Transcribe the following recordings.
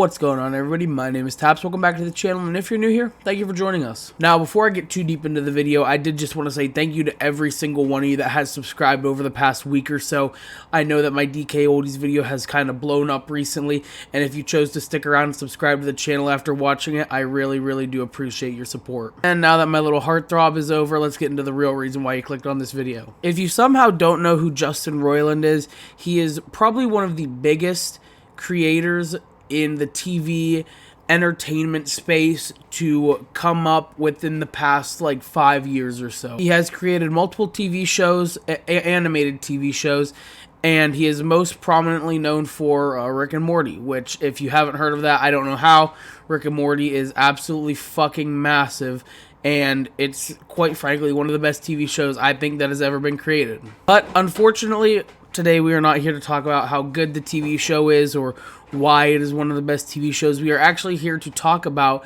What's going on, everybody? My name is Taappzz. Welcome back to the channel, and if you're new here, thank you for joining us. Now, before I get too deep into the video, I did just want to say thank you to every single one of you that has subscribed over the past week or so. I know that my DK Oldies video has kind of blown up recently, and if you chose to stick around and subscribe to the channel after watching it, I really do appreciate your support. And now that my little heartthrob is over, let's get into the real reason why you clicked on this video. If you somehow don't know who Justin Roiland is, he is probably one of the biggest creators in the TV entertainment space to come up within the past like 5 years or so. He has created multiple TV shows, animated TV shows, and he is most prominently known for Rick and Morty, which if you haven't heard of that, I don't know how. Rick and Morty is absolutely fucking massive, and it's quite frankly one of the best TV shows I think that has ever been created. But unfortunately, today we are not here to talk about how good the TV show is or why it is one of the best TV shows. We are actually here to talk about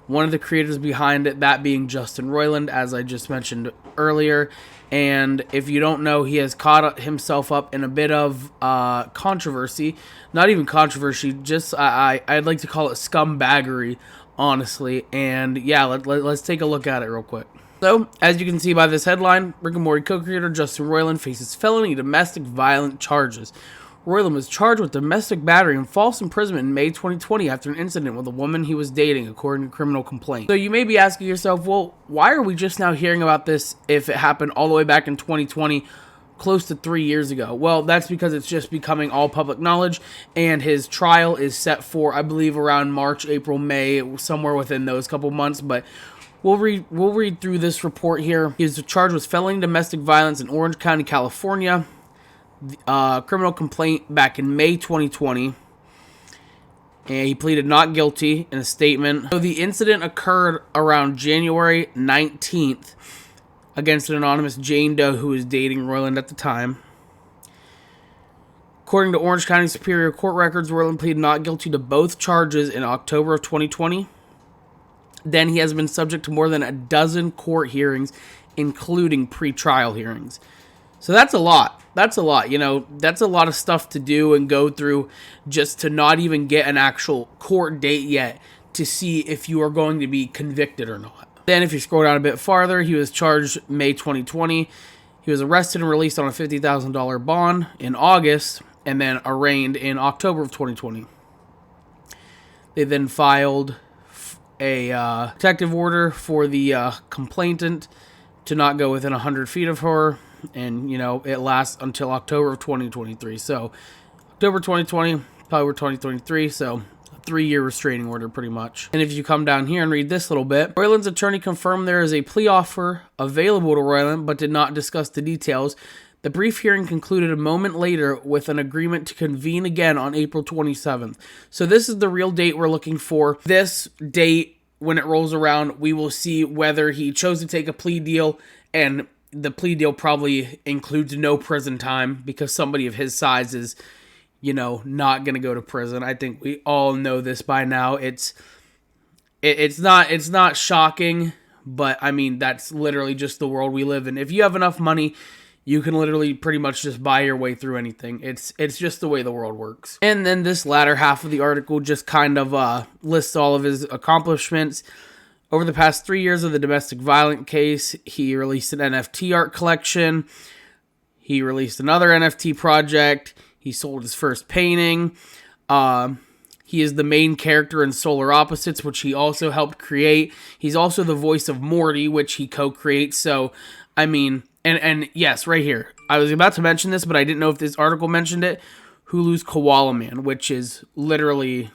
one of the creators behind it, that being Justin Roiland, as I just mentioned earlier. And if you don't know, he has caught himself up in a bit of controversy. Not even controversy, just I'd like to call it scumbaggery, honestly. And yeah, let's take a look at it real quick. So, as you can see by this headline, Rick and Morty co-creator Justin Roiland faces felony domestic violence charges. Roiland was charged with domestic battery and false imprisonment in May 2020 after an incident with a woman he was dating, according to criminal complaint. So you may be asking yourself, well, why are we just now hearing about this if it happened all the way back in 2020, close to 3 years ago? Well, that's because it's just becoming all public knowledge, and his trial is set for, I believe, around March, April, May, somewhere within those couple months, but We'll read through this report here. He was charged with felony domestic violence in Orange County, California. Criminal complaint back in May 2020. And he pleaded not guilty in a statement. So the incident occurred around January 19th against an anonymous Jane Doe who was dating Roiland at the time. According to Orange County Superior Court records, Roiland pleaded not guilty to both charges in October of 2020. Then he has been subject to more than a dozen court hearings, including pre-trial hearings. So that's a lot. That's a lot. You know, that's a lot of stuff to do and go through just to not even get an actual court date yet to see if you are going to be convicted or not. Then if you scroll down a bit farther, he was charged May 2020. He was arrested and released on a $50,000 bond in August and then arraigned in October of 2020. They then filed a protective order for the complainant to not go within 100 feet of her, and you know it lasts until October of 2023. So October 2020, October 2023. So a 3-year restraining order, pretty much. And if you come down here and read this little bit, Roiland's attorney confirmed there is a plea offer available to Roiland, but did not discuss the details. The brief hearing concluded a moment later with an agreement to convene again on April 27th. So this is the real date we're looking for. This date, when it rolls around, we will see whether he chose to take a plea deal, and the plea deal probably includes no prison time because somebody of his size is, you know, not going to go to prison. I think we all know this by now. It's not shocking, but I mean, that's literally just the world we live in. If you have enough money, you can literally pretty much just buy your way through anything. It's just the way the world works. And then this latter half of the article just kind of lists all of his accomplishments. Over the past 3 years of the domestic violence case, he released an NFT art collection. He released another NFT project. He sold his first painting. He is the main character in Solar Opposites, which he also helped create. He's also the voice of Morty, which he co-creates. So, I mean, and yes, right here. I was about to mention this, but I didn't know if this article mentioned it. Hulu's Koala Man, which is literally,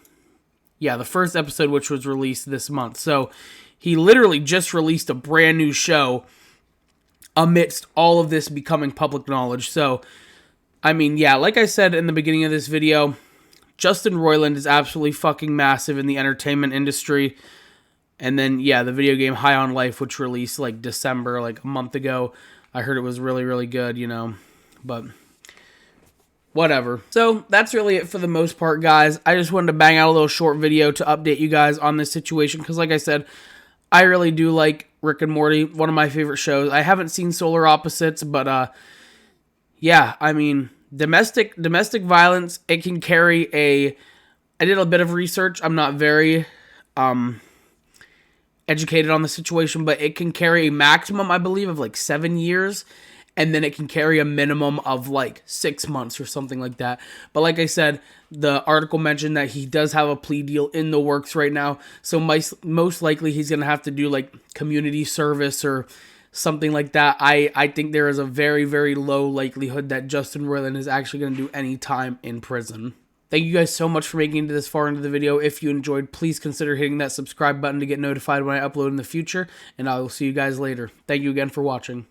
yeah, the first episode, which was released this month. So he literally just released a brand new show amidst all of this becoming public knowledge. So, I mean, yeah, like I said in the beginning of this video, Justin Roiland is absolutely fucking massive in the entertainment industry. And then, yeah, the video game High on Life, which released like December, like a month ago. I heard it was really good, you know, but whatever. So that's really it for the most part, guys. I just wanted to bang out a little short video to update you guys on this situation because, like I said, I really do like Rick and Morty, one of my favorite shows. I haven't seen Solar Opposites, but yeah, I mean, domestic violence, it can carry I did a bit of research. I'm not very educated on the situation, but it can carry a maximum, I believe, of like 7 years, and then it can carry a minimum of like 6 months or something like that. But like I said, the article mentioned that he does have a plea deal in the works right now, so most likely he's going to have to do like community service or something like that. I think there is a very, very low likelihood that Justin Roiland is actually going to do any time in prison. Thank you guys so much for making it this far into the video. If you enjoyed, please consider hitting that subscribe button to get notified when I upload in the future, and I will see you guys later. Thank you again for watching.